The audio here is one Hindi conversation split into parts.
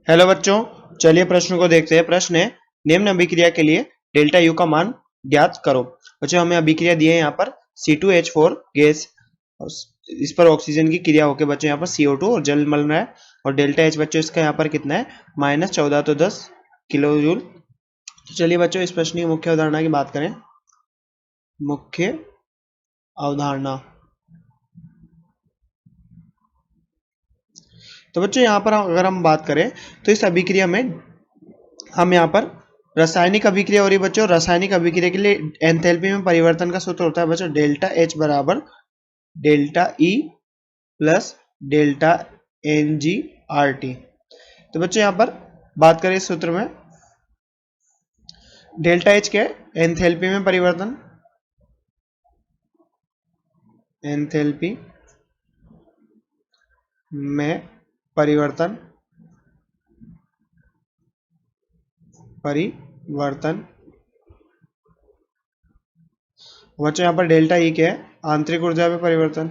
हेलो बच्चों, चलिए प्रश्न को देखते हैं। प्रश्न है निम्न अभिक्रिया के लिए डेल्टा यू का मान ज्ञात करो। बच्चों हमें अभिक्रिया दी है यहाँ पर C2H4 गैस, इस पर ऑक्सीजन की क्रिया होकर बच्चों यहाँ पर CO2 और जल मिल रहा है और डेल्टा एच बच्चों इसका यहाँ पर कितना है -14 तो 10 किलो जूल। तो चलिए बच्चों इस प्रश्न की मुख्य अवधारणा की बात करें। मुख्य अवधारणा, तो बच्चों यहाँ पर अगर हम बात करें तो इस अभिक्रिया में हम यहाँ पर रासायनिक अभिक्रिया हो रही है बच्चों। रासायनिक अभिक्रिया के लिए एंथैल्पी में परिवर्तन का सूत्र होता है बच्चों डेल्टा एच बराबर delta E plus delta N G R T. तो बच्चों यहाँ पर बात करें इस सूत्र में, डेल्टा एच क्या है? एंथैल्पी में परिवर्तन, एंथैल्पी में परिवर्तन बच्चों यहाँ पर डेल्टा ई क्या है? आंतरिक ऊर्जा में परिवर्तन,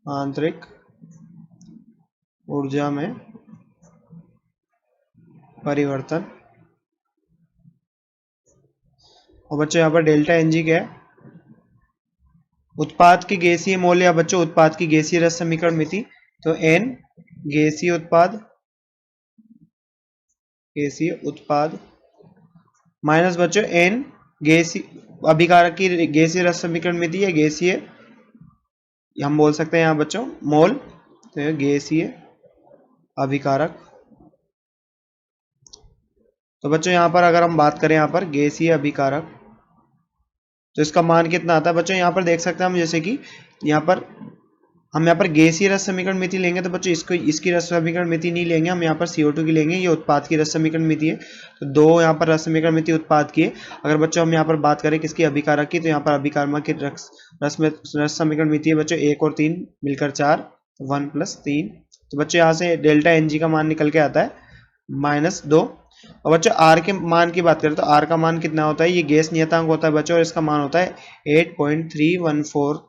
आंतरिक ऊर्जा में परिवर्तन। और बच्चों यहाँ पर डेल्टा एन जी क्या है? उत्पाद की गैसीय मौल या बच्चों उत्पाद की गैसीय रस समीकरण मिति। तो एन गैसीय उत्पाद माइनस बच्चों एन गैसीय अभिकारक की गैसीय रस समीकरण मिति है गैसीय, हम बोल सकते हैं यहाँ बच्चों मोल, तो गैसीय अभिकारक। तो बच्चों यहाँ पर अगर हम बात करें यहाँ पर गैसीय अभिकारक तो इसका मान कितना आता है बच्चों? यहाँ पर देख सकते हैं हम, जैसे कि यहाँ पर हम यहाँ पर गैसीय रस समीकरण मिति लेंगे तो बच्चों इसकी रस समीकरण मिति नहीं लेंगे, हम यहाँ पर CO2 की लेंगे। ये उत्पाद की रस समीकरण मिति है, तो दो यहाँ पर रस समीकरण मिति उत्पाद की है। अगर बच्चों हम यहाँ पर बात करें किसकी? अभिकारक की, तो यहाँ पर अभिकारक की रस समीकरण मिति है बच्चों 1 और 3 मिलकर 4, 1 + 3। तो बच्चों यहाँ से डेल्टा एन जी का मान निकल के आता है -2। और बच्चों आर के मान की बात करें तो आर का मान कितना होता है? ये गैस नियतांक होता है बच्चों और इसका मान होता है 8.314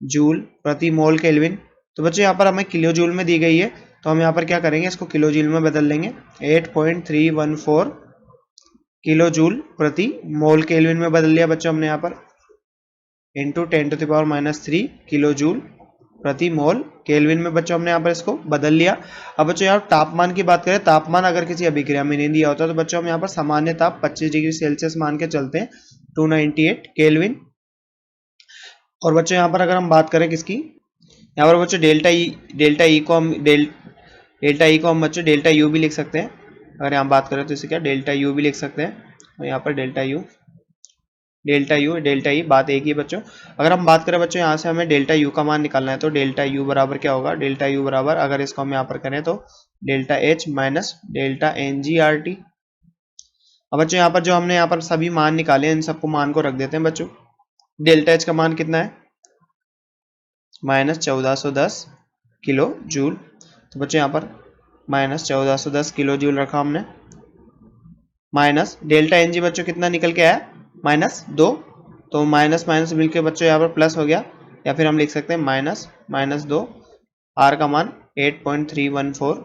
जूल प्रति मोल केल्विन। तो बच्चों यहाँ पर हमें किलो जूल में दी गई है, तो हम यहाँ पर क्या करेंगे? इसको किलो जूल में बदल लेंगे। 8.314 किलो जूल प्रति मोल केल्विन में बदल लिया बच्चों हमने यहाँ पर, इंटू 10⁻³ किलो जूल प्रति मोल केल्विन में बच्चों हमने यहाँ पर इसको बदल लिया। अब बच्चों यहाँ तापमान की बात करें, तापमान अगर किसी अभिक्रिया में नहीं दिया होता तो बच्चों हम यहाँ पर सामान्य ताप 25 डिग्री सेल्सियस मान के चलते हैं, 298 केल्विन। और बच्चों यहाँ पर अगर हम बात करें किसकी, यहाँ पर बच्चों डेल्टा ई को हम बच्चों डेल्टा यू भी लिख सकते हैं। अगर यहाँ बात करें तो इसे क्या डेल्टा यू भी लिख सकते हैं, और यहाँ पर डेल्टा यू डेल्टा ई बात एक ही बच्चों। अगर हम बात करें बच्चों यहाँ से हमें डेल्टा यू का मान निकालना है, तो डेल्टा यू बराबर क्या होगा? डेल्टा यू बराबर अगर इसको हम यहाँ पर करें तो delta H minus delta N G R T. अब बच्चों यहाँ पर जो हमने यहाँ पर सभी मान निकाले हैं, इन सबको मान को रख देते हैं बच्चों। डेल्टा एच का मान कितना है? -1410 किलो जूल। तो बच्चों यहाँ पर -1410 किलो जूल रखा हमने, माइनस डेल्टा एन जी बच्चों कितना निकल के आया? -2। तो माइनस माइनस मिलकर बच्चों यहाँ पर प्लस हो गया, या फिर हम लिख सकते हैं -2। आर का मान 8.314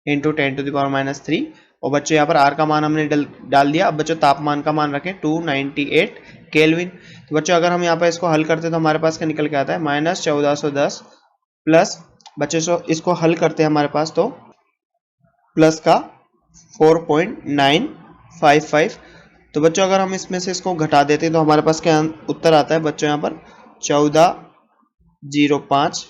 इंटू 10⁻³ और बच्चों यहाँ पर आर का मान हमने डाल दिया। अब बच्चों तापमान का मान रखें 298 केल्विन। तो बच्चों अगर हम यहाँ पर इसको हल करते हैं तो हमारे पास क्या निकल के आता है? -1410 प्लस बच्चों इसको हल करते हैं हमारे पास तो प्लस का 4.955। तो बच्चों अगर हम इसमें से इसको घटा देते हैं तो हमारे पास क्या उत्तर आता है बच्चों? यहाँ पर 1405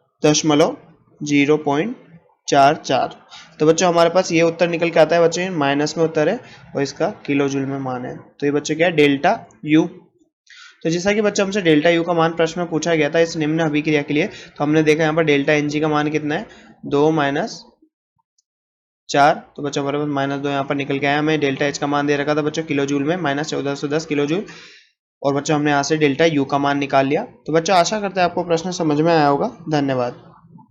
1405.044। तो बच्चों हमारे पास ये उत्तर निकल के आता है बच्चों, माइनस में उत्तर है और इसका किलो जूल में मान है। तो ये बच्चों क्या है? Delta U. तो जैसा कि बच्चों हमसे डेल्टा यू का मान प्रश्न में पूछा गया था इस निम्न अभिक्रिया के लिए, तो हमने देखा यहाँ पर डेल्टा एन जी का मान कितना है? 2 - 4। तो बच्चों हमारे पास -2 यहाँ पर निकल के आया। हमें डेल्टा एच का मान दे रखा था बच्चों किलो जूल में, -1410 किलो जूल, और बच्चों हमने यहाँ से डेल्टा यू का मान निकाल लिया। तो बच्चों आशा करते हैं आपको प्रश्न समझ में आया होगा। धन्यवाद।